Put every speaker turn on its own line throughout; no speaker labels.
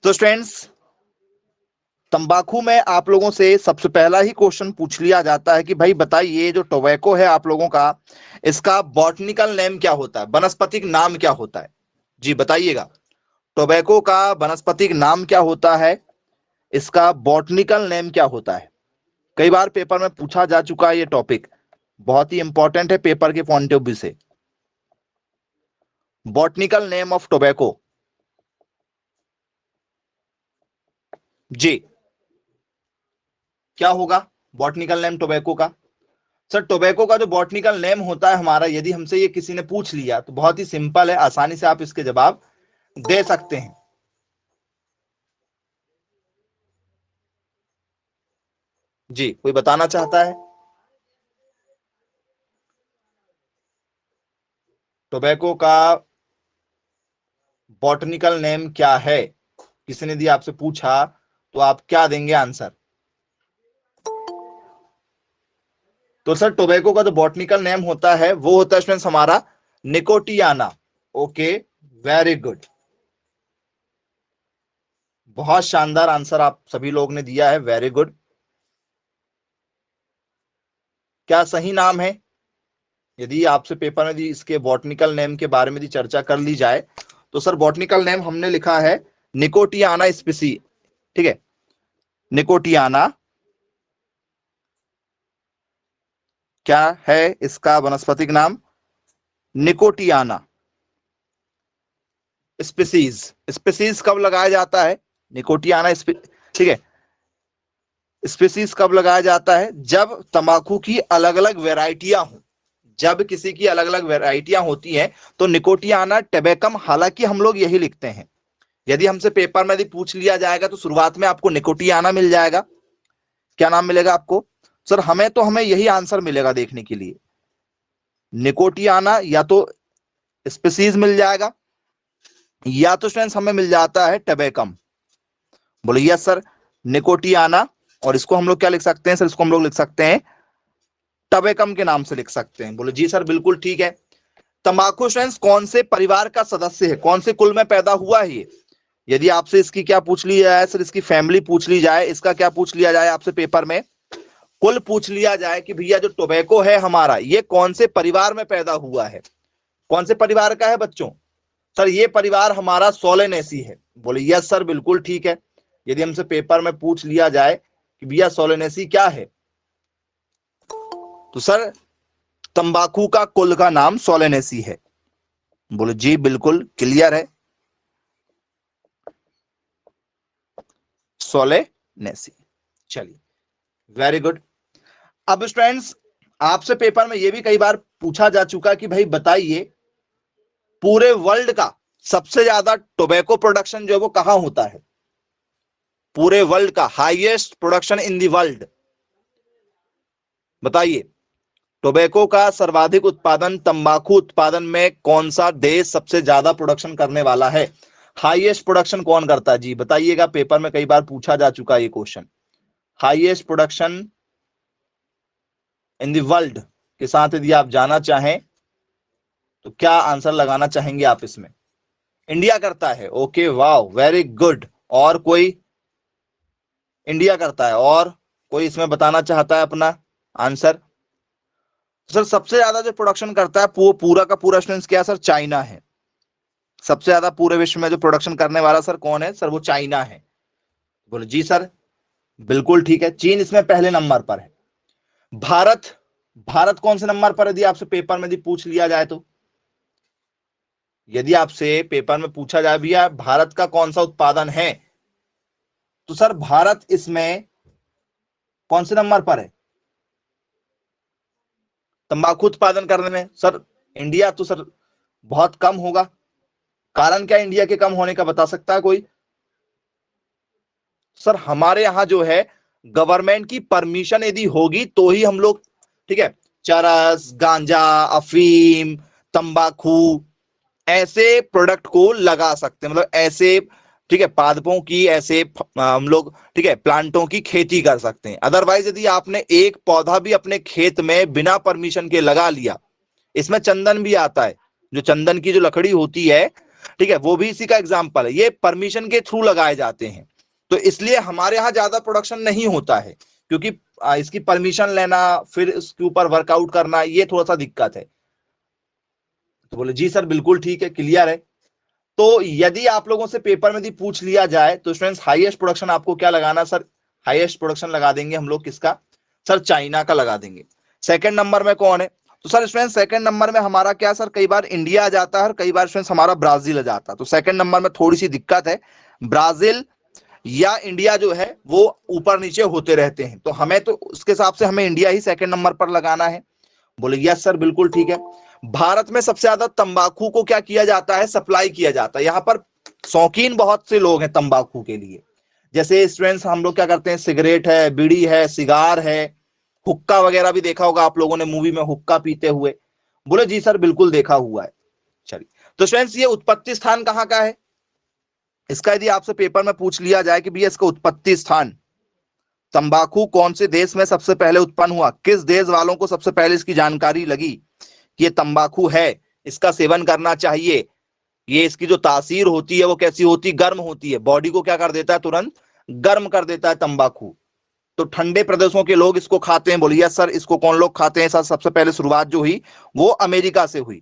तो स्टूडेंट्स, तंबाकू में आप लोगों से सबसे पहला ही क्वेश्चन पूछ लिया जाता है कि भाई बताइए, जो टोबैको है आप लोगों का, इसका बॉटनिकल नेम क्या होता है, वनस्पतिक नाम क्या होता है? जी बताइएगा, टोबैको का वनस्पतिक नाम क्या होता है, इसका बॉटनिकल नेम क्या होता है? कई बार पेपर में पूछा जा चुका है ये टॉपिक, बहुत ही इंपॉर्टेंट है पेपर के पॉइंट ऑफ व्यू से। बॉटनिकल नेम ऑफ टोबैको, जी क्या होगा बॉटनिकल नेम टोबैको का? सर टोबैको का जो बॉटनिकल नेम होता है हमारा, यदि हमसे ये किसी ने पूछ लिया तो बहुत ही सिंपल है, आसानी से आप इसके जवाब दे सकते हैं। जी कोई बताना चाहता है टोबैको का बॉटनिकल नेम क्या है? किसी ने यदि आपसे पूछा तो आप क्या देंगे आंसर? तो सर टोबैको का जो बॉटनिकल नेम होता है वो होता है स्टूडेंट्स हमारा निकोटियाना। ओके, वेरी गुड, बहुत शानदार आंसर आप सभी लोग ने दिया है, वेरी गुड। क्या सही नाम है? यदि आपसे पेपर में इसके बॉटनिकल नेम के बारे में यदि चर्चा कर ली जाए तो सर बॉटनिकल नेम हमने लिखा है निकोटियाना स्पीसी, ठीक है, निकोटियाना। क्या है इसका वनस्पतिक नाम? Nicotiana species. स्पीसीज कब लगाया जाता है निकोटियाना ठीक है, स्पीसीज कब लगाया जाता है? जब तंबाकू की अलग अलग वेराइटियां हो, जब किसी की अलग अलग वेराइटियां होती हैं तो निकोटियाना टेबेकम, हालांकि हम लोग यही लिखते हैं। यदि हमसे पेपर में यदि पूछ लिया जाएगा तो शुरुआत में आपको निकोटियाना मिल जाएगा। क्या नाम मिलेगा आपको? सर हमें यही आंसर मिलेगा देखने के लिए, निकोटियाना या तो स्पीसीज मिल जाएगा या तो स्टूडेंट्स हमें मिल जाता है टेबेकम। बोलो यस सर, निकोटियाना, और इसको हम लोग क्या लिख सकते हैं सर? इसको हम लोग लिख सकते हैं टबेकम के नाम से लिख सकते हैं। बोलो जी सर बिल्कुल ठीक है। तंबाकू स्टूडेंट्स कौन से परिवार का सदस्य है, कौन से कुल में पैदा हुआ है ये? यदि आपसे इसकी क्या पूछ लिया जाए सर, इसकी फैमिली पूछ ली जाए, इसका क्या पूछ लिया जाए आपसे पेपर में, कुल पूछ लिया जाए कि भैया जो टोबैको है हमारा, ये कौन से परिवार में पैदा हुआ है, कौन से परिवार का है बच्चों? सर ये परिवार हमारा सोलेनेसी है। बोले यस सर बिल्कुल ठीक है। यदि हमसे पेपर में पूछ लिया जाए कि भैया सोलेनेसी क्या है, तो सर तंबाकू का कुल का नाम सोलेनेसी है। बोले जी बिल्कुल क्लियर है, सोलेनेसी। चलिए वेरी गुड। अब स्टूडेंट्स आपसे पेपर में यह भी कई बार पूछा जा चुका कि भाई बताइए, पूरे वर्ल्ड का सबसे ज्यादा टोबैको प्रोडक्शन जो है वो कहां होता है? पूरे वर्ल्ड का highest production in the world, बताइए टोबैको का सर्वाधिक उत्पादन, तंबाकू उत्पादन में कौन सा देश सबसे ज्यादा प्रोडक्शन करने वाला है? हाईएस्ट प्रोडक्शन कौन करता है? जी बताइएगा, पेपर में कई बार पूछा जा चुका है ये question. Highest production in the world के साथ यदि आप जाना चाहें तो क्या आंसर लगाना चाहेंगे आप इसमें? इंडिया करता है, ओके वाओ वेरी गुड। और कोई? इंडिया करता है, और कोई इसमें बताना चाहता है अपना आंसर? सर सबसे ज्यादा जो प्रोडक्शन करता है वो पूरा का पूरा स्टूडेंट्स क्या है सर? चाइना है। सबसे ज्यादा पूरे विश्व में जो प्रोडक्शन करने वाला सर कौन है सर? वो चाइना है। बोले जी सर बिल्कुल ठीक है, चीन इसमें पहले नंबर पर है। भारत, भारत कौन से नंबर पर यदि आपसे पेपर में यदि पूछ लिया जाए तो? यदि आपसे पेपर में पूछा जाए भैया भारत का कौन सा उत्पादन है, तो सर भारत इसमें कौन से नंबर पर है तंबाकू उत्पादन करने में? सर इंडिया तो सर बहुत कम होगा। कारण क्या इंडिया के कम होने का बता सकता है कोई? सर हमारे यहां जो है गवर्नमेंट की परमिशन यदि होगी तो ही हम लोग, ठीक है, चरस, गांजा, अफीम, तंबाकू ऐसे प्रोडक्ट को लगा सकते हैं, मतलब ऐसे, ठीक है, पादपों की ऐसे हम लोग, ठीक है, प्लांटों की खेती कर सकते हैं। अदरवाइज यदि आपने एक पौधा भी अपने खेत में बिना परमिशन के लगा लिया, इसमें चंदन भी आता है, जो चंदन की जो लकड़ी होती है ठीक है, वो भी इसी का एग्जाम्पल है। ये परमिशन के थ्रू लगाए जाते हैं, तो इसलिए हमारे यहाँ ज्यादा प्रोडक्शन नहीं होता है, क्योंकि इसकी परमिशन लेना, फिर इसके ऊपर वर्कआउट करना, ये थोड़ा सा दिक्कत है। तो बोले जी सर बिल्कुल ठीक है, क्लियर है। तो यदि आप लोगों से पेपर में भी पूछ लिया जाए तो स्टूडेंट्स हाईएस्ट प्रोडक्शन आपको क्या लगाना सर? हाईएस्ट प्रोडक्शन लगा देंगे हम लोग किसका? सर चाइना का लगा देंगे। सेकंड नंबर में कौन है? तो सर स्टूडेंट्स सेकंड नंबर में हमारा क्या सर, कई बार इंडिया आ जाता है और कई बार स्टूडेंट्स हमारा ब्राजील आ जाता है। तो सेकंड नंबर में थोड़ी सी दिक्कत है, ब्राजील या इंडिया जो है वो ऊपर नीचे होते रहते हैं, तो हमें तो उसके हिसाब से हमें इंडिया ही सेकंड नंबर पर लगाना है। बोले यस सर बिल्कुल ठीक है। भारत में सबसे ज्यादा तंबाकू को क्या किया जाता है? सप्लाई किया जाता है। यहाँ पर शौकीन बहुत से लोग हैं तंबाकू के लिए। जैसे स्टूडेंट्स हम लोग क्या करते हैं, सिगरेट है, बीड़ी है, सिगार है, हुक्का वगैरह भी देखा होगा आप लोगों ने मूवी में हुक्का पीते हुए। बोले जी सर बिल्कुल देखा हुआ है। चलिए, तो स्टूडेंट्स ये उत्पत्ति स्थान कहाँ का है? इसका यदि आपसे पेपर में पूछ लिया जाए कि भैया इसका उत्पत्ति स्थान, तंबाकू कौन से देश में सबसे पहले उत्पन्न हुआ, किस देश वालों को सबसे पहले इसकी जानकारी लगी कि ये तंबाकू है, इसका सेवन करना चाहिए, ये इसकी जो तासीर होती है वो कैसी होती है? गर्म होती है, बॉडी को क्या कर देता है? तुरंत गर्म कर देता है तंबाकू। तो ठंडे प्रदेशों के लोग इसको खाते हैं। बोलिए सर इसको कौन लोग खाते हैं? सर सबसे पहले शुरुआत जो हुई वो अमेरिका से हुई।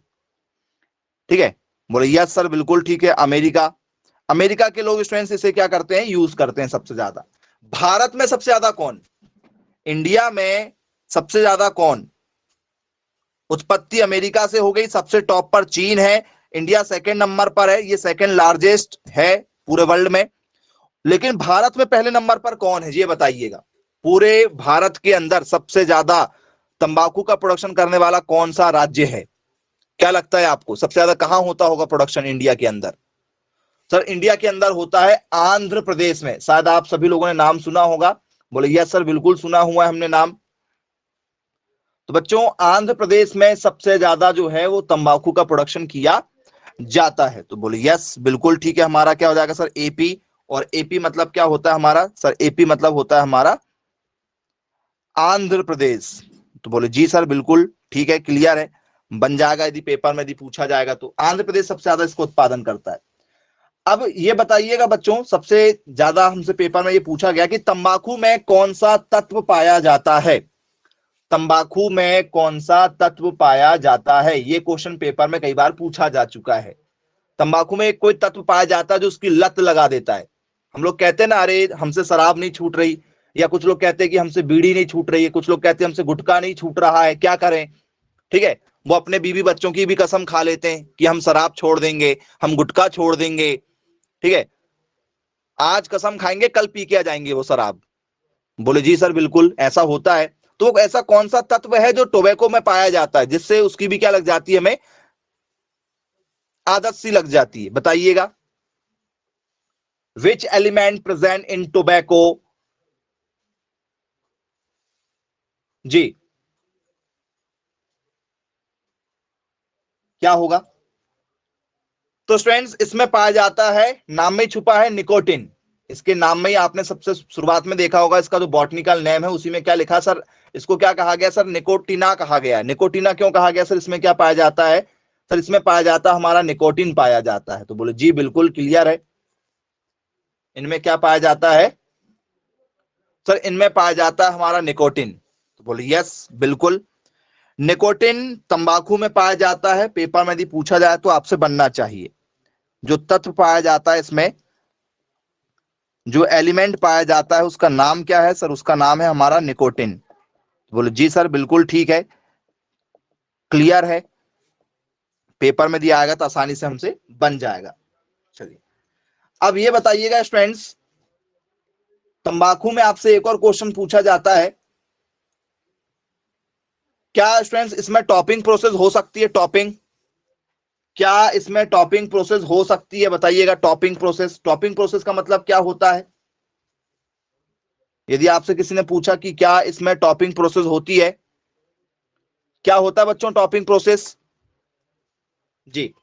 ठीक है, बोले यस सर बिल्कुल ठीक है, अमेरिका। अमेरिका के लोग स्टूडेंट्स इसे क्या करते हैं? यूज करते हैं सबसे ज्यादा। भारत में सबसे ज्यादा कौन? इंडिया में सबसे ज्यादा कौन? उत्पत्ति अमेरिका से हो गई, सबसे टॉप पर चीन है, इंडिया सेकंड नंबर पर है, ये सेकंड लार्जेस्ट है पूरे वर्ल्ड में। लेकिन भारत में पहले नंबर पर कौन है ये बताइएगा? पूरे भारत के अंदर सबसे ज्यादा तंबाकू का प्रोडक्शन करने वाला कौन सा राज्य है? क्या लगता है आपको सबसे ज्यादा कहां होता होगा प्रोडक्शन इंडिया के अंदर? सर इंडिया के अंदर होता है आंध्र प्रदेश में। शायद आप सभी लोगों ने नाम सुना होगा। बोले यस सर बिल्कुल सुना हुआ है हमने नाम। तो बच्चों आंध्र प्रदेश में सबसे ज्यादा जो है वो तंबाकू का प्रोडक्शन किया जाता है। तो बोले यस बिल्कुल ठीक है, हमारा क्या हो जाएगा सर? एपी। और एपी मतलब क्या होता है हमारा सर? एपी मतलब होता है हमारा आंध्र प्रदेश। तो बोले जी सर बिल्कुल ठीक है, क्लियर है, बन जाएगा यदि पेपर में यदि पूछा जाएगा तो। आंध्र प्रदेश सबसे ज्यादा इसको उत्पादन करता है। अब ये बताइएगा बच्चों, सबसे ज्यादा हमसे पेपर में ये पूछा गया कि तंबाकू में कौन सा तत्व पाया जाता है? तंबाकू में कौन सा तत्व पाया जाता है? ये क्वेश्चन पेपर में कई बार पूछा जा चुका है। तंबाकू में एक कोई तत्व पाया जाता है जो उसकी लत लगा देता है। हम लोग कहते हैं ना, अरे हमसे शराब नहीं छूट रही, या कुछ लोग कहते हैं कि हमसे बीड़ी नहीं छूट रही है, कुछ लोग कहते हैं हमसे गुटखा नहीं छूट रहा है, क्या करें? ठीक है, वो अपने बीवी बच्चों की भी कसम खा लेते हैं कि हम शराब छोड़ देंगे, हम गुटखा छोड़ देंगे। ठीक है, आज कसम खाएंगे कल पी के आ जाएंगे वो शराब। बोले जी सर बिल्कुल ऐसा होता है। तो ऐसा कौन सा तत्व है जो टोबैको में पाया जाता है जिससे उसकी भी क्या लग जाती है, हमें आदत सी लग जाती है? बताइएगा, which element present in tobacco? जी क्या होगा? तो स्टूडेंट्स इसमें पाया जाता है, नाम में छुपा है, निकोटिन। इसके नाम में ही आपने सबसे शुरुआत में देखा होगा, इसका जो बॉटनिकल नेम है उसी में क्या लिखा सर? इसको क्या कहा गया सर? निकोटिना कहा गया। निकोटिना क्यों कहा गया सर? इसमें क्या पाया जाता है सर? इसमें पाया जाता है हमारा निकोटिन पाया जाता है। तो बोले जी बिल्कुल क्लियर है, इनमें क्या पाया जाता है सर? इनमें पाया जाता है हमारा निकोटिन। तो बोले यस बिल्कुल, निकोटिन तंबाकू में पाया जाता है। पेपर में यदि पूछा जाए तो आपसे बनना चाहिए, जो तत्व पाया जाता है इसमें, जो एलिमेंट पाया जाता है उसका नाम क्या है सर? उसका नाम है हमारा निकोटिन। बोले जी सर बिल्कुल ठीक है, क्लियर है, पेपर में दिया आएगा तो आसानी से हमसे बन जाएगा। चलिए, अब ये बताइएगा स्टूडेंट्स, तंबाकू में आपसे एक और क्वेश्चन पूछा जाता है, क्या स्टूडेंट्स इसमें टॉपिंग प्रोसेस हो सकती है? टॉपिंग, क्या इसमें टॉपिंग प्रोसेस हो सकती है? बताइएगा, टॉपिंग प्रोसेस। टॉपिंग प्रोसेस का मतलब क्या होता है? यदि आपसे किसी ने पूछा कि क्या इसमें टॉपिंग प्रोसेस होती है, क्या होता है बच्चों टॉपिंग प्रोसेस? जी,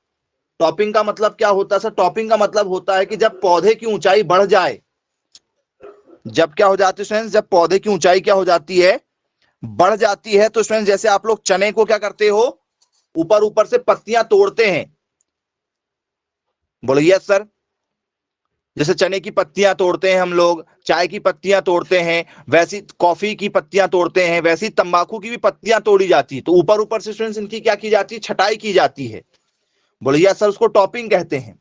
टॉपिंग का मतलब क्या होता है सर? टॉपिंग का मतलब होता है कि जब पौधे की ऊंचाई बढ़ जाए, जब क्या हो जाती है स्टूडेंट्स? जब पौधे की ऊंचाई क्या हो जाती है? बढ़ जाती है। तो स्टूडेंट्स जैसे आप लोग चने को क्या करते हो, ऊपर ऊपर से पत्तियां तोड़ते हैं, बोलो यस सर। जैसे चने की पत्तियां तोड़ते हैं हम लोग, चाय की पत्तियां तोड़ते हैं, वैसी कॉफी की पत्तियां तोड़ते हैं, वैसी तंबाकू की भी पत्तियां तोड़ी जाती है। तो ऊपर ऊपर से स्टूडेंट्स इनकी क्या की जाती है, छटाई की जाती है। बोलो यस सर, उसको टॉपिंग कहते हैं।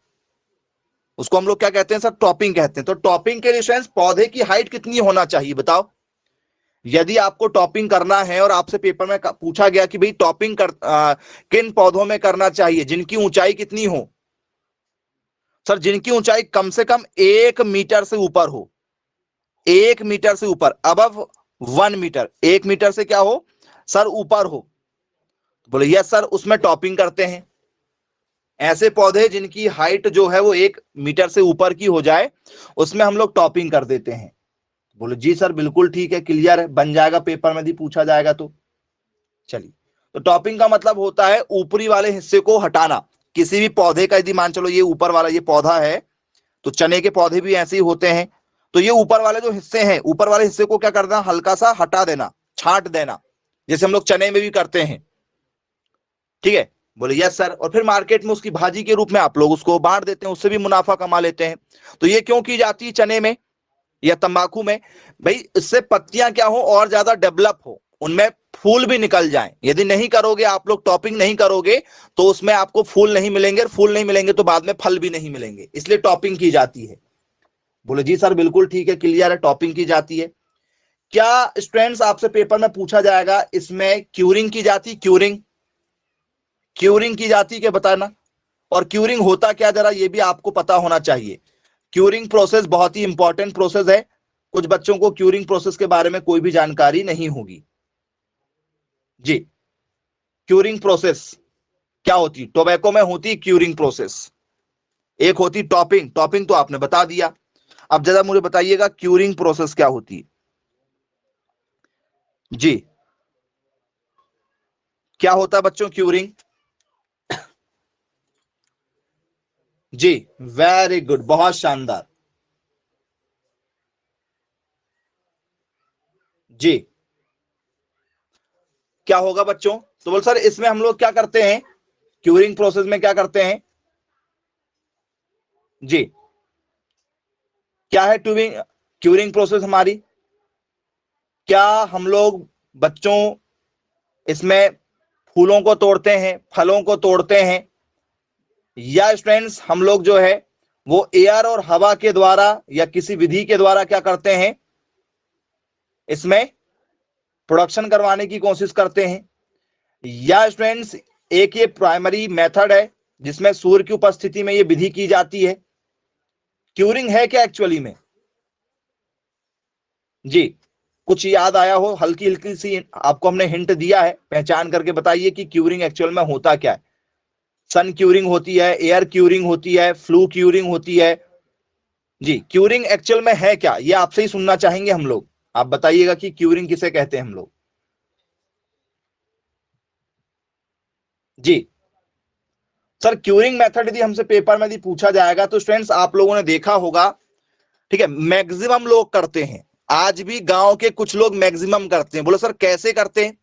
उसको हम लोग क्या कहते हैं सर, टॉपिंग कहते हैं। तो टॉपिंग के लिए स्टूडेंट्स पौधे की हाइट कितनी होना चाहिए बताओ। यदि आपको टॉपिंग करना है और आपसे पेपर में पूछा गया कि भाई टॉपिंग किन पौधों में करना चाहिए, जिनकी ऊंचाई कितनी हो, सर जिनकी ऊंचाई कम से कम 1 मीटर से ऊपर हो, 1 मीटर से ऊपर, अबव 1 मीटर, 1 मीटर से क्या हो सर, ऊपर हो। बोले यस सर, उसमें टॉपिंग करते हैं। ऐसे पौधे जिनकी हाइट जो है वो 1 मीटर से ऊपर की हो जाए, उसमें हम लोग टॉपिंग कर देते हैं। बोले जी सर बिल्कुल ठीक है, क्लियर है, बन जाएगा, पेपर में भी पूछा जाएगा। तो चलिए, तो टॉपिंग का मतलब होता है ऊपरी वाले हिस्से को हटाना। किसी भी पौधे का, यदि मान चलो ये ऊपर वाला ये पौधा है, तो चने के पौधे भी ऐसे ही होते हैं। तो ये ऊपर वाले जो हिस्से हैं, ऊपर वाले हिस्से को क्या करना, हल्का सा हटा देना, छांट देना, जैसे हम लोग चने में भी करते हैं। ठीक है, बोले यस सर। और फिर मार्केट में उसकी भाजी के रूप में आप लोग उसको बांट देते हैं, उससे भी मुनाफा कमा लेते हैं। तो ये क्यों की जाती है चने में या तंबाकू में, भाई इससे पत्तियां क्या हो और ज्यादा डेवलप हो, उनमें फूल भी निकल जाएं। यदि नहीं करोगे आप लोग, टॉपिंग नहीं करोगे, तो उसमें आपको फूल नहीं मिलेंगे, और फूल नहीं मिलेंगे तो बाद में फल भी नहीं मिलेंगे, इसलिए टॉपिंग की जाती है। बोले जी सर बिल्कुल ठीक है, क्लियर है, टॉपिंग की जाती है। क्या स्टूडेंट्स आपसे पेपर में पूछा जाएगा इसमें क्यूरिंग की जाती, क्यूरिंग, क्यूरिंग की जाती क्या बताना। और क्यूरिंग होता क्या, जरा ये भी आपको पता होना चाहिए। क्यूरिंग प्रोसेस बहुत ही इंपॉर्टेंट प्रोसेस है। कुछ बच्चों को क्यूरिंग प्रोसेस के बारे में कोई भी जानकारी नहीं होगी जी। क्यूरिंग प्रोसेस क्या होती, टोबैको में होती क्यूरिंग प्रोसेस। एक होती टॉपिंग, टॉपिंग तो आपने बता दिया। अब जरा मुझे बताइएगा क्यूरिंग प्रोसेस क्या होती है जी। क्या होता है बच्चों क्यूरिंग जी। वेरी गुड, बहुत शानदार जी। क्या होगा बच्चों, तो बोल सर इसमें हम लोग क्या करते हैं, क्यूरिंग प्रोसेस में क्या करते हैं जी। क्या है ट्यूबिंग, क्यूरिंग प्रोसेस हमारी, क्या हम लोग बच्चों इसमें फूलों को तोड़ते हैं, फलों को तोड़ते हैं, या स्टूडेंट्स हम लोग जो है वो एयर और हवा के द्वारा या किसी विधि के द्वारा क्या करते हैं, इसमें प्रोडक्शन करवाने की कोशिश करते हैं। या स्टूडेंट्स एक ये प्राइमरी मेथड है जिसमें सूर्य की उपस्थिति में ये विधि की जाती है। क्यूरिंग है क्या एक्चुअली में जी। कुछ याद आया हो, हल्की हल्की सी आपको हमने हिंट दिया है, पहचान करके बताइए कि क्यूरिंग एक्चुअल में होता क्या है। सन क्यूरिंग होती है, एयर क्यूरिंग होती है, फ्लू क्यूरिंग होती है जी। क्यूरिंग एक्चुअल में है क्या, ये आपसे ही सुनना चाहेंगे हम लोग। आप बताइएगा कि क्यूरिंग किसे कहते हैं हम लोग जी। सर क्यूरिंग मेथड यदि हमसे पेपर में यदि पूछा जाएगा, तो स्टूडेंट्स आप लोगों ने देखा होगा, ठीक है, मैक्सिमम लोग करते हैं। आज भी गांव के कुछ लोग मैक्सिमम करते हैं। बोलो सर कैसे करते हैं।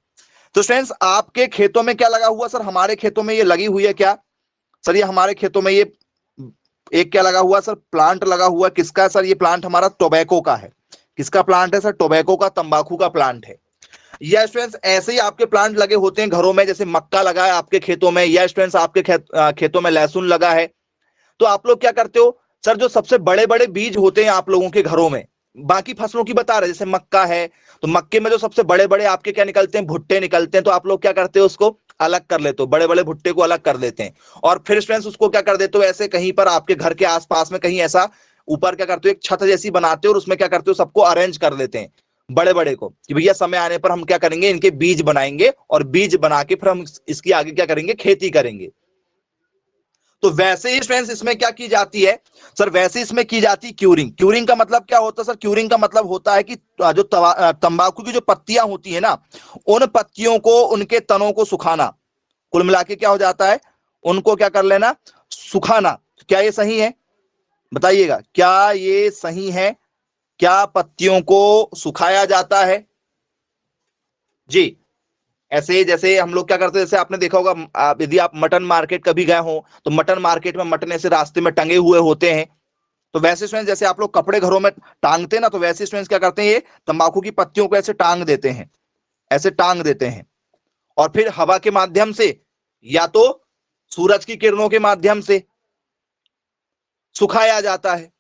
तो स्टूडेंट्स आपके खेतों में क्या लगा हुआ, सर हमारे खेतों में ये लगी हुई है क्या, सर ये हमारे खेतों में ये एक क्या लगा हुआ सर, प्लांट लगा हुआ, किसका सर, ये प्लांट हमारा टोबैको का है। किसका प्लांट है सर, टोबैको का, तंबाकू का प्लांट है। या स्टूडेंट्स ऐसे ही आपके प्लांट लगे होते हैं घरों में, जैसे मक्का लगा है आपके खेतों में, या स्टूडेंट्स आपके खेतों में लहसुन लगा है। तो आप लोग क्या करते हो सर, जो सबसे बड़े बड़े बीज होते हैं आप लोगों के घरों में, बाकी फसलों की बता रहे, जैसे मक्का है, तो मक्के में जो सबसे बड़े बड़े आपके क्या निकलते हैं, भुट्टे निकलते हैं। तो आप लोग क्या करते हो, उसको अलग कर लेते हो, बड़े बड़े भुट्टे को अलग कर देते हैं। और फिर स्टूडेंट्स उसको क्या कर देते हो, ऐसे कहीं पर आपके घर के आसपास में कहीं ऐसा ऊपर क्या करते हो, एक छत जैसी बनाते हो, और उसमें क्या करते हो, सबको अरेंज कर लेते हैं बड़े बड़े को, कि भैया समय आने पर हम क्या करेंगे, इनके बीज बनाएंगे, और बीज बना के फिर हम इसकी आगे क्या करेंगे, खेती करेंगे। तो वैसे ही स्टूडेंट्स इसमें क्या की जाती है सर, वैसे इसमें की जाती है क्यूरिंग। क्यूरिंग का मतलब क्या होता है सर, क्यूरिंग का मतलब होता है कि जो तंबाकू की जो पत्तियां होती है ना, उन पत्तियों को, उनके तनों को सुखाना, कुल मिला के क्या हो जाता है, उनको क्या कर लेना, सुखाना। क्या ये सही है, बताइएगा क्या ये सही है, क्या पत्तियों को सुखाया जाता है जी। ऐसे जैसे हम लोग क्या करते हैं, जैसे आपने देखा होगा, यदि आप मटन मार्केट कभी गए हो तो मटन मार्केट में मटन ऐसे रास्ते में टंगे हुए होते हैं। तो वैसे स्टूडेंट जैसे आप लोग कपड़े घरों में टांगते हैं ना, तो वैसे स्टूडेंट्स क्या करते हैं, ये तंबाकू की पत्तियों को ऐसे टांग देते हैं, ऐसे टांग देते हैं। और फिर हवा के माध्यम से या तो सूरज की किरणों के माध्यम से सुखाया जाता है।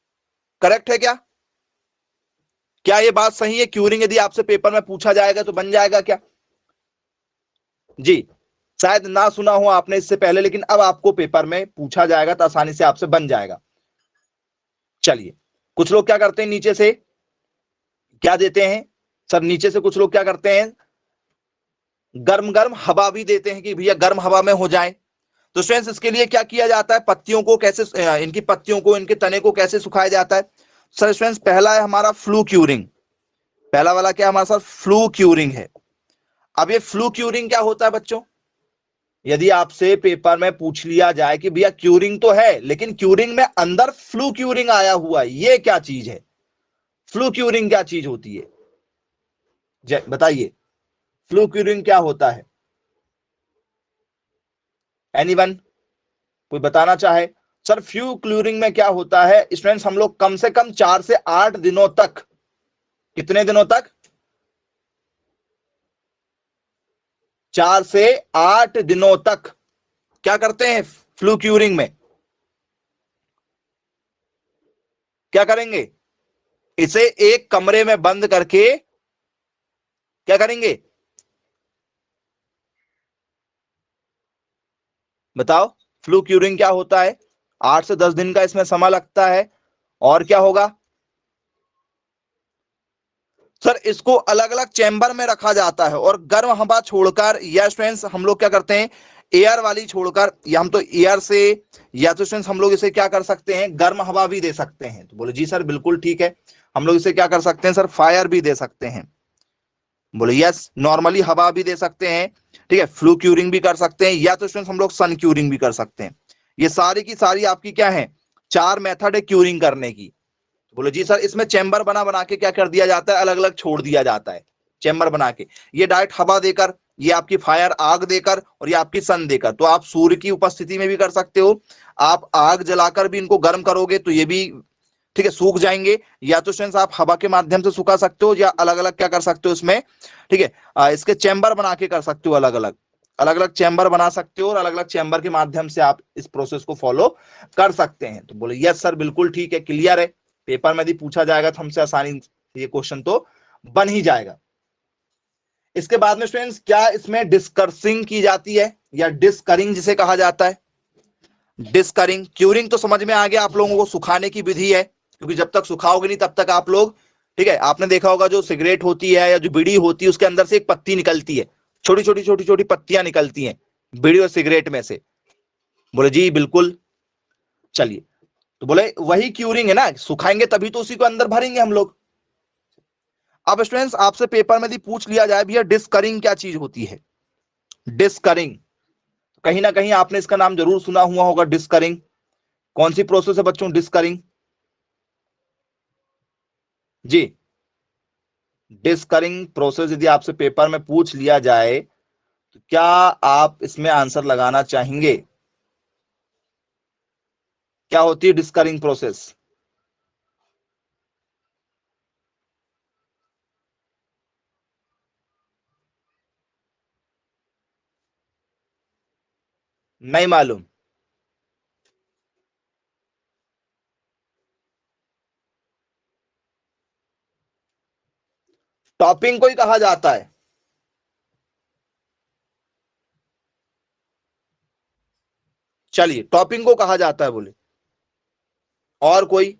करेक्ट है क्या? क्या ये बात सही है? क्यूरिंग यदि आपसे पेपर में पूछा जाएगा तो बन जाएगा क्या? जी, शायद ना सुना हो आपने इससे पहले, लेकिन अब आपको पेपर में पूछा जाएगा तो आसानी से आपसे बन जाएगा। चलिए, कुछ लोग क्या करते हैं, नीचे से क्या देते हैं सर, नीचे से कुछ लोग क्या करते हैं, गर्म गर्म हवा भी देते हैं कि भैया गर्म हवा में हो जाए। तो स्टूडेंट्स इसके लिए क्या किया जाता है, पत्तियों को कैसे, इनकी पत्तियों को, इनके तने को कैसे सुखाया जाता है? सर स्टूडेंट्स, पहला है हमारा फ्लू क्यूरिंग। पहला वाला क्या हमारे साथ फ्लू क्यूरिंग है। अब ये फ्लू क्यूरिंग क्या होता है बच्चों? यदि आपसे पेपर में पूछ लिया जाए कि भैया क्यूरिंग तो है, लेकिन क्यूरिंग में अंदर फ्लू क्यूरिंग आया हुआ है, ये क्या चीज है? फ्लू क्यूरिंग क्या चीज होती है? बताइए, फ्लू क्यूरिंग क्या होता है? एनीवन, कोई बताना चाहे? सर फ्लू क्यूरिंग में क्या होता है स्टूडेंट्स, हम लोग कम से कम 4 से 8 दिनों तक, कितने दिनों तक? 4 से 8 दिनों तक क्या करते हैं फ्लू क्यूरिंग में? क्या करेंगे? इसे एक कमरे में बंद करके क्या करेंगे? बताओ, फ्लू क्यूरिंग क्या होता है? 8 से 10 दिन का इसमें समय लगता है। और क्या होगा सर? इसको अलग अलग चैम्बर में रखा जाता है और गर्म हवा छोड़कर, या स्टूडेंट्स हम लोग क्या करते हैं, एयर वाली छोड़कर, या हम तो एयर से, या तो स्टूडेंट्स हम लोग इसे क्या कर सकते हैं, गर्म हवा भी दे सकते हैं। तो बोले जी सर बिल्कुल ठीक है, हम लोग इसे क्या कर सकते हैं सर, फायर भी दे सकते हैं। बोले यस, नॉर्मली हवा भी दे सकते हैं, ठीक है, फ्लू क्यूरिंग भी कर सकते हैं, या तो स्टूडेंट्स हम लोग सन क्यूरिंग भी कर सकते हैं। ये सारी की सारी आपकी क्या है, 4 मेथड है क्यूरिंग करने की। बोले जी सर, इसमें चैम्बर बना बना के क्या कर दिया जाता है, अलग अलग छोड़ दिया जाता है चैम्बर बना के। ये डायरेक्ट हवा देकर, ये आपकी फायर आग देकर, और ये आपकी सन देकर। तो आप सूर्य की उपस्थिति में भी कर सकते हो, आप आग जलाकर भी इनको गर्म करोगे तो ये भी ठीक है सूख जाएंगे, या तो स्टूडेंट्स आप हवा के माध्यम से सुखा सकते हो, या अलग अलग क्या कर सकते हो इसमें, ठीक है, इसके चैम्बर बना के कर सकते हो, अलग अलग अलग अलग चैम्बर बना सकते हो, और अलग अलग चैम्बर के माध्यम से आप इस प्रोसेस को फॉलो कर सकते हैं। तो बोले यस सर बिल्कुल ठीक है, क्लियर है। पेपर में यदि पूछा जाएगा तो हमसे आसानी से ये क्वेश्चन तो बन ही जाएगा। इसके बाद में स्टूडेंट्स, क्या इसमें डिस्कर्सिंग की जाती है, या डिस्करिंग जिसे कहा जाता है? डिस्करिंग, क्यूरिंग तो समझ में आ गया आप लोगों को, सुखाने की विधि है, क्योंकि जब तक सुखाओगे नहीं तब तक आप लोग, ठीक है, आपने देखा होगा जो सिगरेट होती है या जो बीड़ी होती है उसके अंदर से एक पत्ती निकलती है, छोटी छोटी छोटी छोटी पत्तियां निकलती हैं बीड़ी और सिगरेट में से। बोले जी बिल्कुल। चलिए, तो बोले वही क्यूरिंग है ना, सुखाएंगे तभी तो उसी को अंदर भरेंगे हम लोग। अब स्टूडेंट्स आपसे पेपर में यदि पूछ लिया जाए भैया डिस्करिंग क्या चीज होती है, डिस्करिंग, कहीं ना कहीं आपने इसका नाम जरूर सुना हुआ होगा, डिस्करिंग। कौन सी प्रोसेस है बच्चों डिस्करिंग? जी, डिस्करिंग प्रोसेस यदि आपसे पेपर में पूछ लिया जाए तो क्या आप इसमें आंसर लगाना चाहेंगे? क्या होती है डिस्करिंग प्रोसेस? नहीं मालूम? टॉपिंग को ही कहा जाता है। चलिए, टॉपिंग को कहा जाता है बोले। और कोई?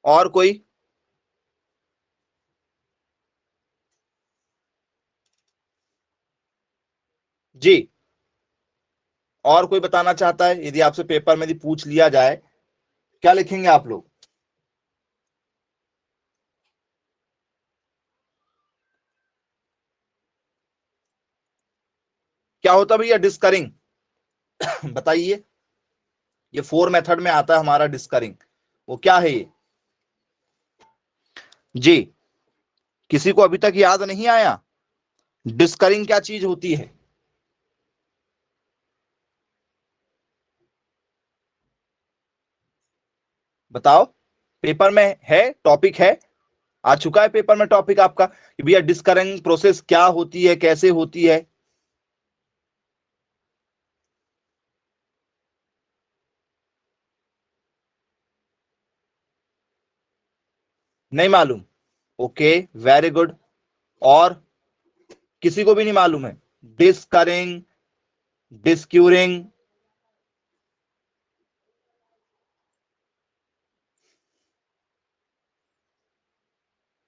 और कोई? जी, और कोई बताना चाहता है? यदि आपसे पेपर में यदि पूछ लिया जाए, क्या लिखेंगे आप लोग? क्या होता भैया डिस्करिंग? बताइए। ये 4 मेथड में आता है हमारा डिस्करिंग, वो क्या है ये? जी, किसी को अभी तक याद नहीं आया डिस्करिंग क्या चीज होती है? बताओ, पेपर में है, टॉपिक है, आ चुका है पेपर में टॉपिक आपका कि भैया डिस्करिंग प्रोसेस क्या होती है, कैसे होती है? नहीं मालूम? Okay, very good. और किसी को भी नहीं मालूम है? डिस्करिंग, डिस्क्यूरिंग,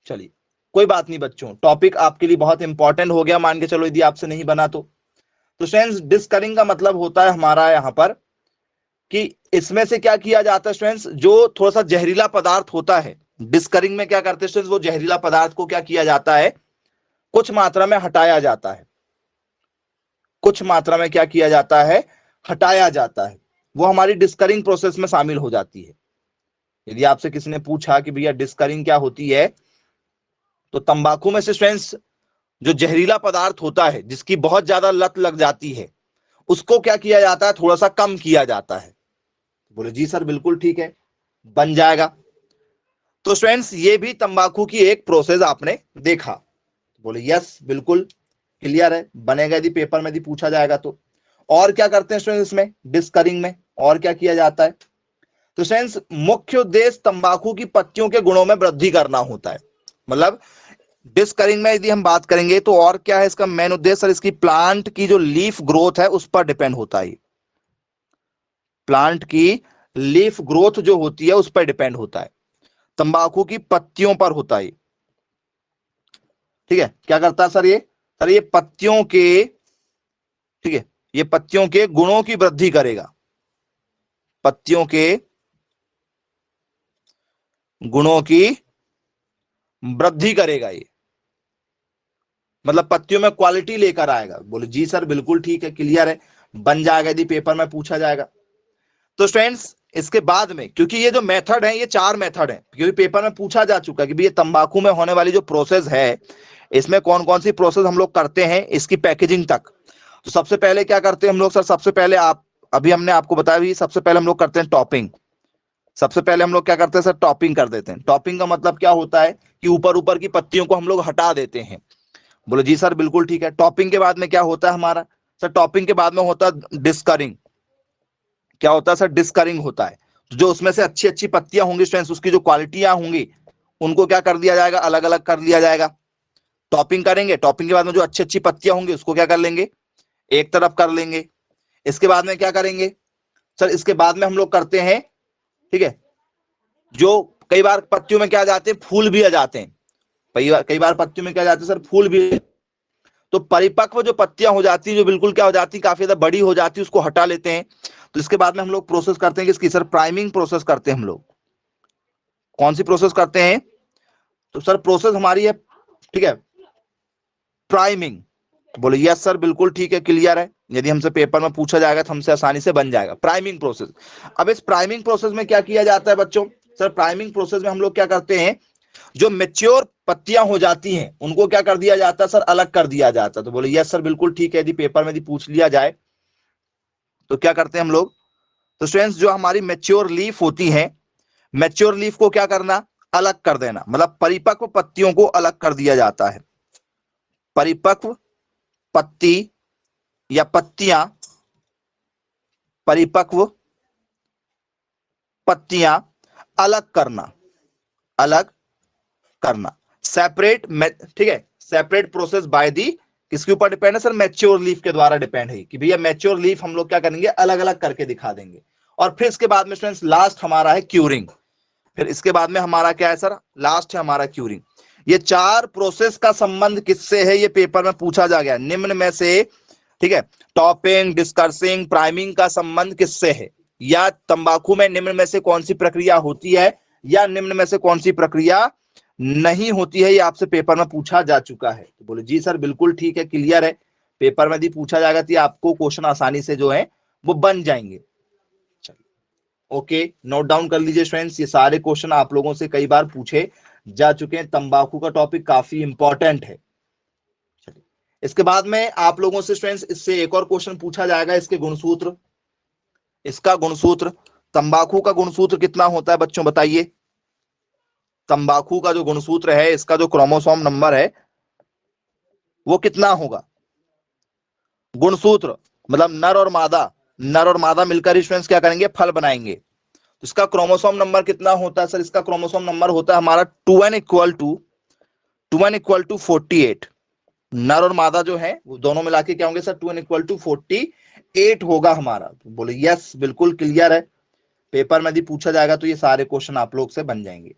चलिए कोई बात नहीं बच्चों, टॉपिक आपके लिए बहुत इंपॉर्टेंट हो गया, मान के चलो यदि आपसे नहीं बना तो स्टूडेंट्स डिस्करिंग का मतलब होता है हमारा यहां पर कि इसमें से क्या किया जाता है स्टूडेंट्स, जो थोड़ा सा जहरीला पदार्थ होता है, डिस्करिंग में क्या करते हैं स्टूडेंट्स, वो जहरीला पदार्थ को क्या किया जाता है, कुछ मात्रा में हटाया जाता है। कुछ मात्रा में क्या किया जाता है, हटाया जाता है। वो हमारी डिस्करिंग प्रोसेस में शामिल हो जाती है। यदि आपसे किसी ने पूछा कि भैया डिस्करिंग क्या होती है, तो तंबाकू में से स्टूडेंट्स जो जहरीला पदार्थ होता है, जिसकी बहुत ज्यादा लत लग जाती है, उसको क्या किया जाता है, थोड़ा सा कम किया जाता है। बोले जी सर बिल्कुल ठीक है, बन जाएगा। तो स्टूडेंट्स ये भी तंबाकू की एक प्रोसेस आपने देखा। बोले यस बिल्कुल क्लियर है, बनेगा यदि पेपर में यदि पूछा जाएगा तो। और क्या करते हैं स्टूडेंट्स इसमें डिस्करिंग में, और क्या किया जाता है? तो स्टूडेंट्स मुख्य उद्देश्य तंबाकू की पत्तियों के गुणों में वृद्धि करना होता है। मतलब डिस्करिंग में यदि हम बात करेंगे तो और क्या है इसका मेन उद्देश्य? सर इसकी प्लांट की जो लीफ ग्रोथ है उस पर डिपेंड होता है। प्लांट की लीफ ग्रोथ जो होती है उस पर डिपेंड होता है, तंबाकू की पत्तियों पर होता है। ठीक है, क्या करता है सर ये? सर ये पत्तियों के, ठीक है, ये पत्तियों के गुणों की वृद्धि करेगा। पत्तियों के गुणों की वृद्धि करेगा ये, मतलब पत्तियों में क्वालिटी लेकर आएगा। बोले जी सर बिल्कुल ठीक है, क्लियर है, बन जाएगा यदि पेपर में पूछा जाएगा तो। स्टूडेंट्स इसके बाद में, क्योंकि ये जो मेथड है ये 4 मेथड है, क्योंकि पेपर में पूछा जा चुका है कि ये तंबाकू में होने वाली जो प्रोसेस है, इसमें कौन कौन सी प्रोसेस हम लोग करते हैं इसकी पैकेजिंग तक। तो सबसे पहले क्या करते हैं हम लोग सर? सबसे पहले आप, अभी हमने आपको बताया भी, सबसे पहले हम लोग करते हैं टॉपिंग। सबसे पहले हम लोग क्या करते हैं सर? टॉपिंग कर देते हैं। टॉपिंग का मतलब क्या होता है कि ऊपर ऊपर की पत्तियों को हम लोग हटा देते हैं। बोले जी सर बिल्कुल ठीक है। टॉपिंग के बाद में क्या होता है हमारा? सर टॉपिंग के बाद में होता है डिस्करिंग। क्या होता है सर? डिस्करिंग होता है। जो उसमें से अच्छी अच्छी पत्तियां होंगी स्टूडेंट्स, उसकी जो क्वालिटियां होंगी उनको क्या कर दिया जाएगा? अलग अलग कर दिया जाएगा। टॉपिंग करेंगे, टॉपिंग के बाद में जो अच्छी अच्छी पत्तियां होंगी उसको क्या कर लेंगे? एक तरफ कर लेंगे। इसके बाद में क्या करेंगे सर? इसके बाद में हम लोग करते हैं, ठीक है, जो कई बार पत्तियों में क्या आ जाते हैं, फूल भी आ जाते हैं। कई बार पत्तियों में क्या आ जाते हैं सर? फूल भी। तो परिपक्व जो पत्तियां हो जाती है, जो बिल्कुल क्या हो जाती है, काफी ज्यादा बड़ी हो जाती है, उसको हटा लेते हैं। तो इसके बाद में हम लोग प्रोसेस करते हैं किसकी सर? प्राइमिंग प्रोसेस करते हैं हम लोग। कौन सी प्रोसेस करते हैं? तो सर प्रोसेस हमारी है, ठीक है, प्राइमिंग। बोले यस सर बिल्कुल ठीक है, क्लियर है, यदि हमसे पेपर में पूछा जाएगा तो हमसे आसानी से बन जाएगा प्राइमिंग प्रोसेस। अब इस प्राइमिंग प्रोसेस में क्या किया जाता है बच्चों? सर प्राइमिंग प्रोसेस में हम लोग क्या करते हैं, जो मेच्योर पत्तियां हो जाती हैं उनको क्या कर दिया जाता है सर? अलग कर दिया जाता है। तो बोले यस सर बिल्कुल ठीक है, यदि पेपर में यदि पूछ लिया जाए तो क्या करते हैं हम लोग? तो स्टूडेंट्स जो हमारी मेच्योर लीफ होती है, मेच्योर लीफ को क्या करना? अलग कर देना, मतलब परिपक्व पत्तियों को अलग कर दिया जाता है। परिपक्व पत्ती या पत्तियां, परिपक्व पत्तियां अलग करना, अलग करना, सेपरेट, ठीक है, सेपरेट प्रोसेस बाय दी, किसके ऊपर डिपेंड है सर? मैच्योर लीफ के द्वारा डिपेंड है कि भैया मैच्योर लीफ हम लोग क्या करेंगे? अलग अलग करके दिखा देंगे। और फिर इसके बाद में स्टूडेंट्स लास्ट हमारा है क्यूरिंग। फिर इसके बाद में हमारा क्या है सर? लास्ट है हमारा क्यूरिंग। ये 4 प्रोसेस का संबंध किससे है ये पेपर में पूछा जा गया, निम्न में से, ठीक है, टॉपिंग, डिस्कसिंग, प्राइमिंग का संबंध किससे है, या तंबाकू में निम्न में से कौन सी प्रक्रिया होती है, या निम्न में से कौन सी प्रक्रिया नहीं होती है, ये आपसे पेपर में पूछा जा चुका है। तो बोले जी सर बिल्कुल ठीक है, क्लियर है, पेपर में यदि पूछा जाएगा तो आपको क्वेश्चन आसानी से जो है वो बन जाएंगे। ओके, नोट डाउन कर लीजिए स्टूडेंट्स, ये सारे क्वेश्चन आप लोगों से कई बार पूछे जा चुके हैं। तंबाकू का टॉपिक काफी इंपॉर्टेंट है। चलिए, इसके बाद में आप लोगों से स्टूडेंट्स इससे एक और क्वेश्चन पूछा जाएगा, इसके गुणसूत्र, इसका गुणसूत्र, तंबाकू का गुणसूत्र कितना होता है बच्चों बताइए। तंबाकू का जो गुणसूत्र है, इसका जो क्रोमोसोम नंबर है वो कितना होगा। गुणसूत्र मतलब नर और मादा, नर और मादा मिलकर स्टूडेंट्स क्या करेंगे, फल बनाएंगे। तो इसका क्रोमोसोम नंबर कितना होता है सर, इसका क्रोमोसोम नंबर होता है हमारा 2n = 48। नर और मादा जो है वो दोनों मिला के क्या होंगे सर, 2n = 48 होगा हमारा। तो बोले यस, बिल्कुल क्लियर है। पेपर में यदि पूछा जाएगा तो ये सारे क्वेश्चन आप लोग से बन जाएंगे।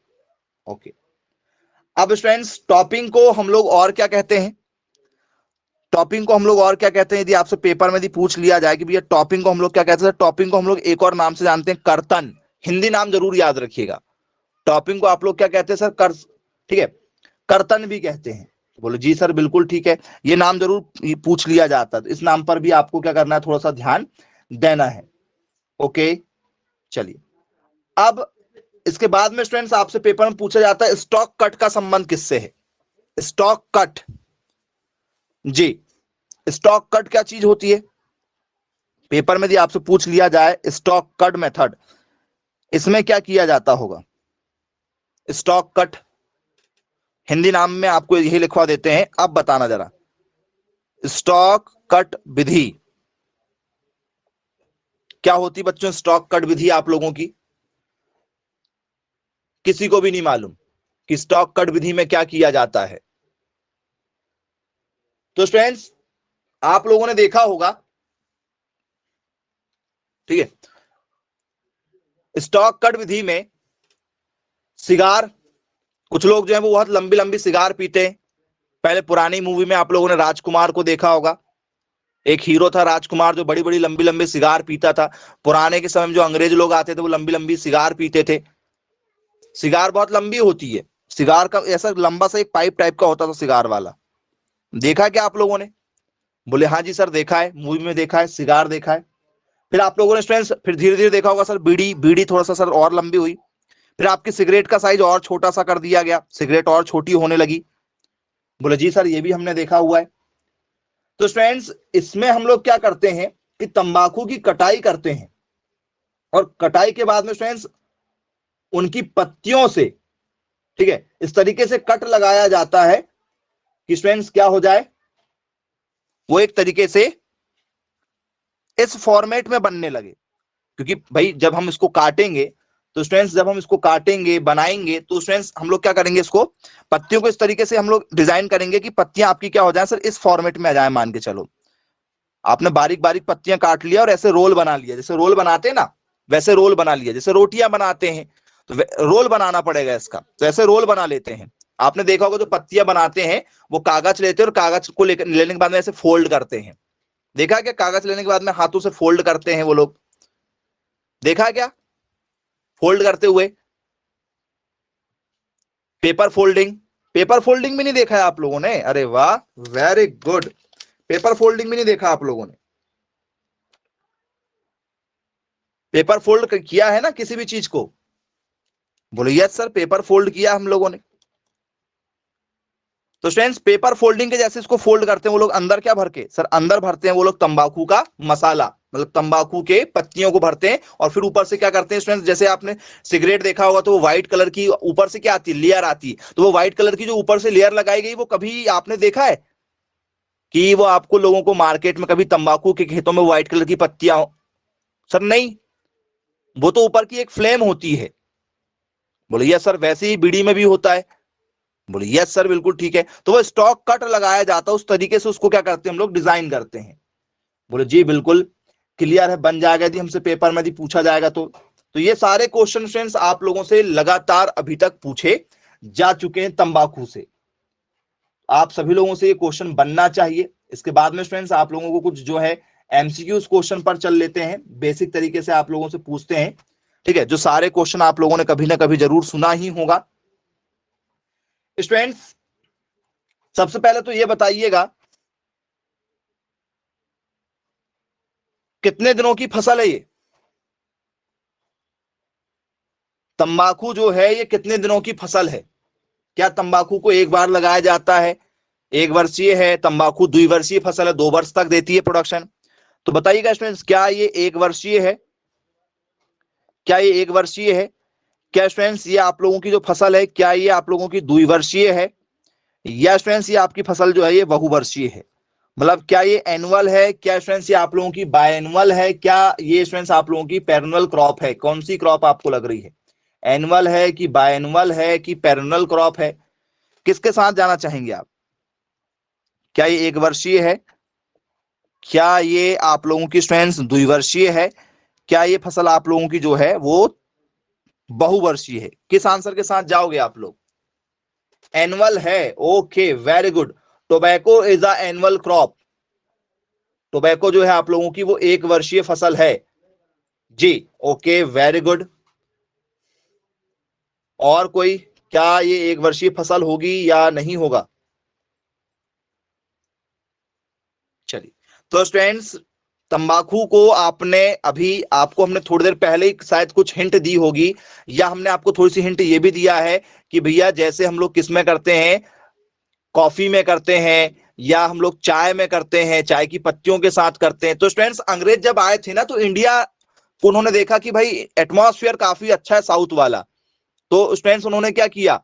ओके, अब स्टूडेंट्स टॉपिंग को हम लोग और क्या कहते हैं, टॉपिंग को हम लोग और क्या कहते हैं, यदि आपसे पेपर में यदि पूछ लिया जाए कि भैया टॉपिंग को हम लोग क्या कहते हैं, टॉपिंग को हम लोग एक और नाम से जानते हैं, कर्तन। हिंदी नाम जरूर याद रखिएगा। टॉपिंग को आप लोग क्या कहते हैं सर, कर, ठीक है, कर्तन भी कहते हैं। बोलो जी सर बिल्कुल ठीक है, ये नाम जरूर पूछ लिया जाता है, तो इस नाम पर भी आपको क्या करना है, थोड़ा सा ध्यान देना है। ओके, चलिए, अब इसके बाद में स्टूडेंट्स आपसे पेपर में पूछा जाता है स्टॉक कट का संबंध किससे है। स्टॉक कट, जी स्टॉक कट क्या चीज होती है, पेपर में यदि आपसे पूछ लिया जाए स्टॉक कट मेथड, इसमें क्या किया जाता होगा। स्टॉक कट हिंदी नाम में आपको यही लिखवा देते हैं, अब बताना जरा, स्टॉक कट विधि क्या होती बच्चों। स्टॉक कट विधि आप लोगों की किसी को भी नहीं मालूम कि स्टॉक कट विधि में क्या किया जाता है। तो स्टूडेंट्स आप लोगों ने देखा होगा, ठीक है, स्टॉक कट विधि में सिगार, कुछ लोग जो है वो बहुत लंबी लंबी सिगार पीते हैं। पहले पुरानी मूवी में आप लोगों ने राजकुमार को देखा होगा, एक हीरो था राजकुमार जो बड़ी बड़ी लंबी लंबी सिगार पीता था। पुराने के समय में जो अंग्रेज लोग आते थे वो लंबी लंबी सिगार पीते थे। सिगार बहुत लंबी होती है, सिगार का ऐसा लंबा सा एक पाइप टाइप का होता था सिगार वाला, देखा क्या आप लोगों ने। बोले हाँ जी सर देखा है, मूवी में देखा है, सिगार देखा है। फिर आप लोगों ने स्टूडेंट्स फिर धीरे धीरे देखा होगा सर बीड़ी, बीड़ी थोड़ा सा सर और लंबी हुई, फिर आपकी सिगरेट का साइज और छोटा सा कर दिया गया, सिगरेट और छोटी होने लगी। बोले जी सर ये भी हमने देखा हुआ है। तो स्टूडेंट्स इसमें हम लोग क्या करते हैं कि तंबाकू की कटाई करते हैं, और कटाई के बाद में स्टूडेंट्स उनकी पत्तियों से, ठीक है, इस तरीके से कट लगाया जाता है कि स्टूडेंट्स क्या हो जाए, वो एक तरीके से इस फॉर्मेट में बनने लगे। क्योंकि भाई जब हम इसको काटेंगे तो स्टूडेंट्स, जब हम इसको काटेंगे बनाएंगे तो स्टूडेंट्स हम लोग क्या करेंगे, इसको पत्तियों को इस तरीके से हम लोग डिजाइन करेंगे कि पत्तियां आपकी क्या हो जाए सर, इस फॉर्मेट में आ जाए। मान के चलो आपने बारीक बारीक पत्तियां काट लिया और ऐसे रोल बना लिया, जैसे रोल बनाते हैं ना वैसे रोल बना लिया, जैसे रोटियां बनाते हैं तो रोल बनाना पड़ेगा इसका, तो ऐसे रोल बना लेते हैं। आपने देखा होगा जो पत्तियां बनाते हैं वो कागज लेते हैं और कागज को लेने के बाद में ऐसे फोल्ड करते हैं। देखा क्या, कागज लेने के बाद में हाथों से फोल्ड करते हैं वो लोग, देखा क्या फोल्ड करते हुए। पेपर फोल्डिंग, पेपर फोल्डिंग भी नहीं देखा है आप लोगों ने, अरे वाह वेरी गुड, पेपर फोल्डिंग भी नहीं देखा आप लोगों ने। पेपर फोल्ड किया है ना किसी भी चीज को, बोलो यस सर पेपर फोल्ड किया हम लोगों ने। तो स्टूडेंट्स पेपर फोल्डिंग के जैसे इसको फोल्ड करते हैं वो लोग, अंदर क्या भर के सर, अंदर भरते हैं वो लोग तंबाकू का मसाला, मतलब तंबाकू के पत्तियों को भरते हैं, और फिर ऊपर से क्या करते हैं स्टूडेंट्स, जैसे आपने सिगरेट देखा होगा तो वो व्हाइट कलर की ऊपर से क्या आती है, लेयर आती है, तो वो व्हाइट कलर की जो ऊपर से लेयर लगाई गई वो कभी आपने देखा है कि वो आपको लोगों को मार्केट में कभी तंबाकू के खेतों में व्हाइट कलर की पत्तियां हो, सर नहीं, वो तो ऊपर की एक फ्लेम होती है। बोले यस सर वैसे ही बीड़ी में भी होता है, बोले यस सर बिल्कुल ठीक है। तो वो स्टॉक कट लगाया जाता है, उस तरीके से उसको क्या करते हैं हम लोग, डिजाइन करते हैं। बोले जी बिल्कुल क्लियर है, बन जाएगा यदि हमसे पेपर में यदि पूछा जाएगा तो ये सारे क्वेश्चन स्टूडेंट्स आप लोगों से लगातार अभी तक पूछे जा चुके हैं तंबाकू से, आप सभी लोगों से ये क्वेश्चन बनना चाहिए। इसके बाद में स्टूडेंट्स आप लोगों को कुछ जो है एमसीक्यूज क्वेश्चन पर चल लेते हैं, बेसिक तरीके से आप लोगों से पूछते हैं, ठीक है, जो सारे क्वेश्चन आप लोगों ने कभी ना कभी जरूर सुना ही होगा। स्टूडेंट्स सबसे पहले तो ये बताइएगा कितने दिनों की फसल है ये, तंबाकू जो है ये कितने दिनों की फसल है। क्या तंबाकू को एक बार लगाया जाता है? एक वर्षीय है तंबाकू, द्विवर्षीय फसल है, 2 वर्ष तक देती है प्रोडक्शन। तो बताइएगा स्टूडेंट्स, क्या ये एक वर्षीय है? क्या ये एक वर्षीय है? क्या स्टूडेंट्स ये आप लोगों की जो फसल है, क्या ये आप लोगों की द्विवर्षीय है? या स्टूडेंट्स ये आपकी फसल जो है ये बहुवर्षीय है? मतलब क्या ये एनुअल है? क्या स्टूडेंट्स ये आप लोगों की बायएनुअल है? क्या ये स्टूडेंट्स आप लोगों की पेरिनल क्रॉप है? कौन सी क्रॉप आपको लग रही है? एनुअल है कि बायएनुअल है कि पेरिनल क्रॉप है? किसके साथ जाना चाहेंगे आप? क्या ये एक वर्षीय है? क्या ये आप लोगों की स्टूडेंट्स द्विवर्षीय है? क्या ये फसल आप लोगों की जो है वो बहुवर्षीय है? किस आंसर के साथ जाओगे आप लोग? एनुअल है, okay very good. Tobacco is a annual crop. Tobacco जो है आप लोगों की वो एक वर्षीय फसल है जी, ओके वेरी गुड। और कोई, क्या ये एक वर्षीय फसल होगी या नहीं होगा? चलिए, तो स्टूडेंट्स तंबाकू को आपने अभी, आपको हमने थोड़ी देर पहले ही शायद कुछ हिंट दी होगी, या हमने आपको थोड़ी सी हिंट ये भी दिया है कि भैया जैसे हम लोग किसमें करते हैं, कॉफी में करते हैं, या हम लोग चाय में करते हैं, चाय की पत्तियों के साथ करते हैं। तो स्टूडेंट्स अंग्रेज जब आए थे ना, तो इंडिया को उन्होंने देखा कि भाई एटमॉस्फेयर काफी अच्छा है साउथ वाला, तो स्टूडेंट्स उन्होंने क्या किया,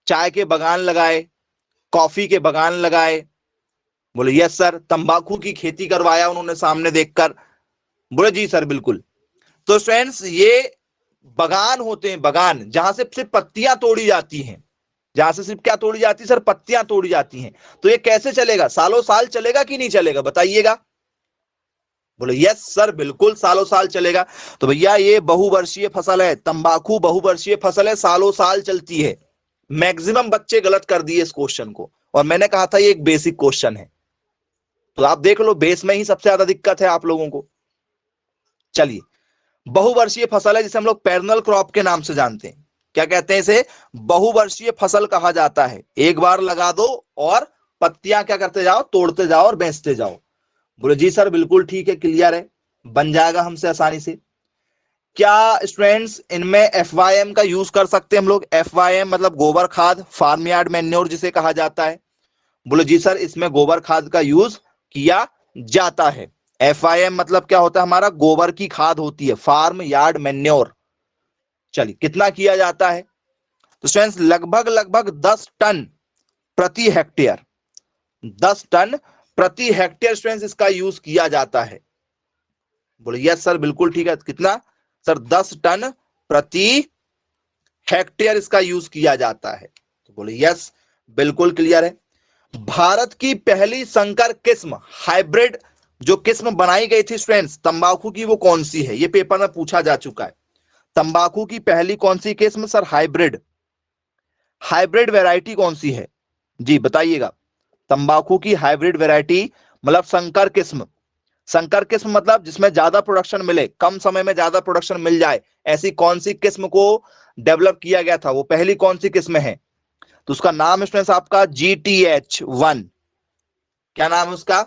चाय के बगान लगाए, कॉफी के बगान लगाए। बोले यस सर। तंबाकू की खेती करवाया उन्होंने सामने देखकर। बोले जी सर बिल्कुल। तो स्टूडेंट्स ये बगान होते हैं, बगान जहां से सिर्फ पत्तियां तोड़ी जाती हैं, जहां से सिर्फ क्या तोड़ी जाती है सर, पत्तियां तोड़ी जाती हैं। तो ये कैसे चलेगा, सालों साल चलेगा कि नहीं चलेगा, बताइएगा। बोले यस सर बिल्कुल सालों साल चलेगा। तो भैया ये बहुवर्षीय फसल है, तंबाकू बहुवर्षीय फसल है, सालों साल चलती है। मैक्सिमम बच्चे गलत कर दिए इस क्वेश्चन को, और मैंने कहा था ये एक बेसिक क्वेश्चन है। तो आप देख लो, बेस में ही सबसे ज्यादा दिक्कत है आप लोगों को। चलिए, बहुवर्षीय फसल है जिसे हम लोग पेरनल क्रॉप के नाम से जानते हैं। क्या कहते हैं इसे? बहुवर्षीय फसल कहा जाता है। एक बार लगा दो और पत्तियां क्या करते जाओ, तोड़ते जाओ और बेचते जाओ। बोले जी सर बिल्कुल ठीक है, क्लियर है, बन जाएगा हमसे आसानी से। क्या स्टूडेंट्स इनमें FYM का यूज कर सकते हैं हम लोग? FYM मतलब गोबर खाद, फार्म यार्ड मैन्योर जिसे कहा जाता है। बोले जी सर इसमें गोबर खाद का यूज किया जाता है। FYM मतलब क्या होता है हमारा, गोबर की खाद होती है, फार्म यार्ड मैन्योर। चलिए, कितना किया जाता है? तो स्टूडेंट्स लगभग लगभग 10 टन प्रति हेक्टेयर, 10 टन प्रति हेक्टेयर स्टूडेंट्स इसका यूज किया जाता है। बोले यस सर बिल्कुल ठीक है। कितना सर? 10 टन प्रति हेक्टेयर इसका यूज किया जाता है। तो बोले यस बिल्कुल क्लियर है। भारत की पहली संकर किस्म, हाइब्रिड जो किस्म बनाई गई थी स्टूडेंट्स तंबाकू की, वो कौन सी है? ये पेपर में पूछा जा चुका है। तंबाकू की पहली कौन सी किस्म सर? हाइब्रिड। हाइब्रिड वैरायटी कौन सी है जी, बताइएगा। तंबाकू की हाइब्रिड वैरायटी मतलब संकर किस्म। संकर किस्म मतलब जिसमें ज्यादा प्रोडक्शन मिले, कम समय में ज्यादा प्रोडक्शन मिल जाए, ऐसी कौन सी किस्म को डेवलप किया गया था, वो पहली कौन सी किस्म है? तो उसका नाम स्टूडेंट्स आपका GTH1। क्या नाम है उसका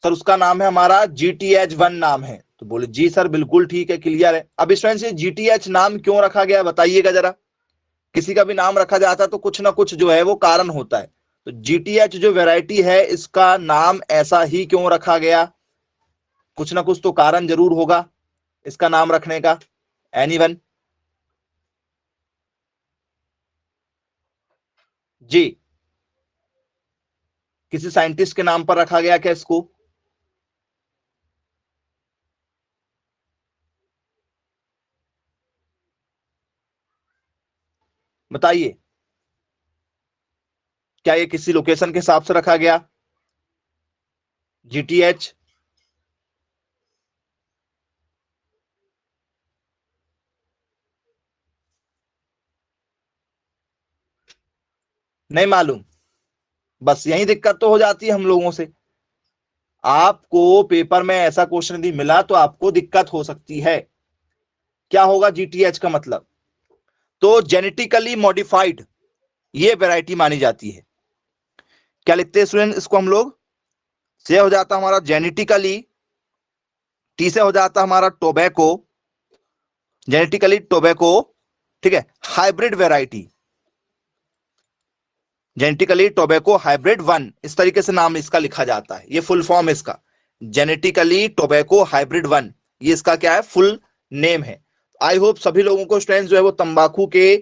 सर? उसका नाम है हमारा GTH1 नाम है। तो बोले जी सर बिल्कुल ठीक है, क्लियर है। अब स्टूडेंट्स ये GTH नाम क्यों रखा गया बताइएगा जरा। किसी का भी नाम रखा जाता है तो कुछ ना कुछ जो है वो कारण होता है। तो GTH जो वैरायटी है इसका नाम ऐसा ही क्यों रखा गया? कुछ ना कुछ तो कारण जरूर होगा इसका नाम रखने का। एनीवन? जी, किसी साइंटिस्ट के नाम पर रखा गया क्या इसको? बताइए, क्या ये किसी लोकेशन के हिसाब से रखा गया GTH? नहीं मालूम? बस यही दिक्कत तो हो जाती है हम लोगों से। आपको पेपर में ऐसा क्वेश्चन यदि मिला तो आपको दिक्कत हो सकती है। क्या होगा GTH का मतलब? तो जेनेटिकली मॉडिफाइड ये वैरायटी मानी जाती है। क्या लिखते हैं स्टूडेंट इसको हम लोग? से हो जाता हमारा जेनेटिकली, टी से हो जाता हमारा टोबैको, जेनेटिकली टोबैको, ठीक है, hybrid variety. Genetically tobacco hybrid 1, इस तरीके से नाम इसका लिखा जाता है, ये फुल फॉर्म इसका जेनेटिकली टोबैको हाइब्रिड 1, ये इसका क्या है, फुल नेम है। आई होप सभी लोगों को स्टूडेंट्स जो है वो तंबाकू के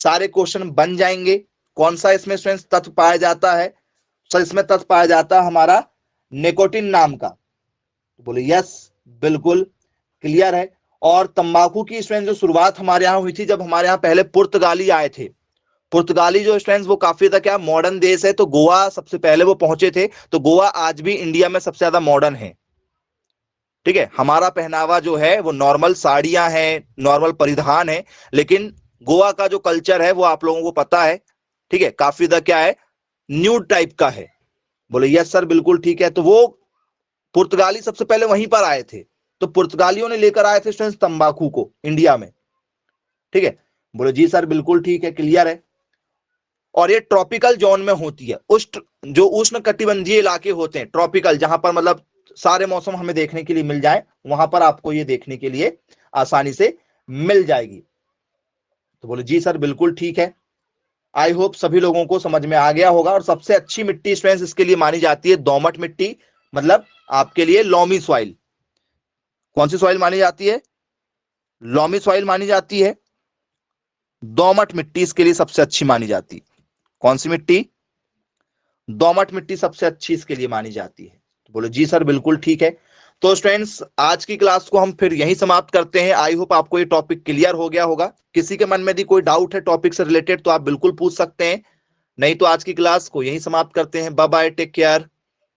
सारे क्वेश्चन बन जाएंगे। कौन सा इसमें स्टूडेंट्स तत्व पाया जाता है? सर इसमें तत्व पाया जाता है हमारा निकोटिन नाम का। बोले यस, बिल्कुल क्लियर है। और तंबाकू की स्टूडेंट्स जो शुरुआत हमारे यहाँ हुई थी, जब हमारे यहाँ पहले पुर्तगाली आए थे, पुर्तगाली जो स्टूडेंट्स वो काफी ज्यादा क्या मॉडर्न देश है, तो गोवा सबसे पहले वो पहुंचे थे, तो गोवा आज भी इंडिया में सबसे ज्यादा मॉडर्न है। ठीक है, हमारा पहनावा जो है वो नॉर्मल साड़ियां हैं, नॉर्मल परिधान है, लेकिन गोवा का जो कल्चर है वो आप लोगों को पता है, ठीक है, काफी ज्यादा क्या है, न्यू टाइप का है। बोले यस सर बिल्कुल ठीक है। तो वो पुर्तगाली सबसे पहले वहीं पर आए थे, तो पुर्तगालियों ने लेकर आए थे स्टूडेंट्स तंबाकू को इंडिया में। ठीक है, बोले जी सर बिल्कुल ठीक है, क्लियर है। और ये ट्रॉपिकल जोन में होती है, जो उष्ण कटिबंधीय इलाके होते हैं ट्रॉपिकल, जहां पर मतलब सारे मौसम हमें देखने के लिए मिल जाए, वहां पर आपको ये देखने के लिए आसानी से मिल जाएगी। तो बोले जी सर बिल्कुल ठीक है। आई होप सभी लोगों को समझ में आ गया होगा। और सबसे अच्छी मिट्टी स्टूडेंट्स इसके लिए मानी जाती है दोमट मिट्टी, मतलब आपके लिए लॉमी सॉइल। कौन सी सॉइल मानी जाती है? लॉमी सॉइल मानी जाती है। दोमट मिट्टी इसके लिए सबसे अच्छी मानी जाती है। कौन सी मिट्टी? दोमट मिट्टी सबसे अच्छी इसके लिए मानी जाती है। तो बोले जी सर बिल्कुल ठीक है। तो स्टूडेंट्स आज की क्लास को हम फिर यहीं समाप्त करते हैं। आई होप आपको ये टॉपिक क्लियर हो गया होगा। किसी के मन में यदि कोई डाउट है टॉपिक से रिलेटेड तो आप बिल्कुल पूछ सकते हैं, नहीं तो आज की क्लास को यहीं समाप्त करते हैं। Bye bye, take care.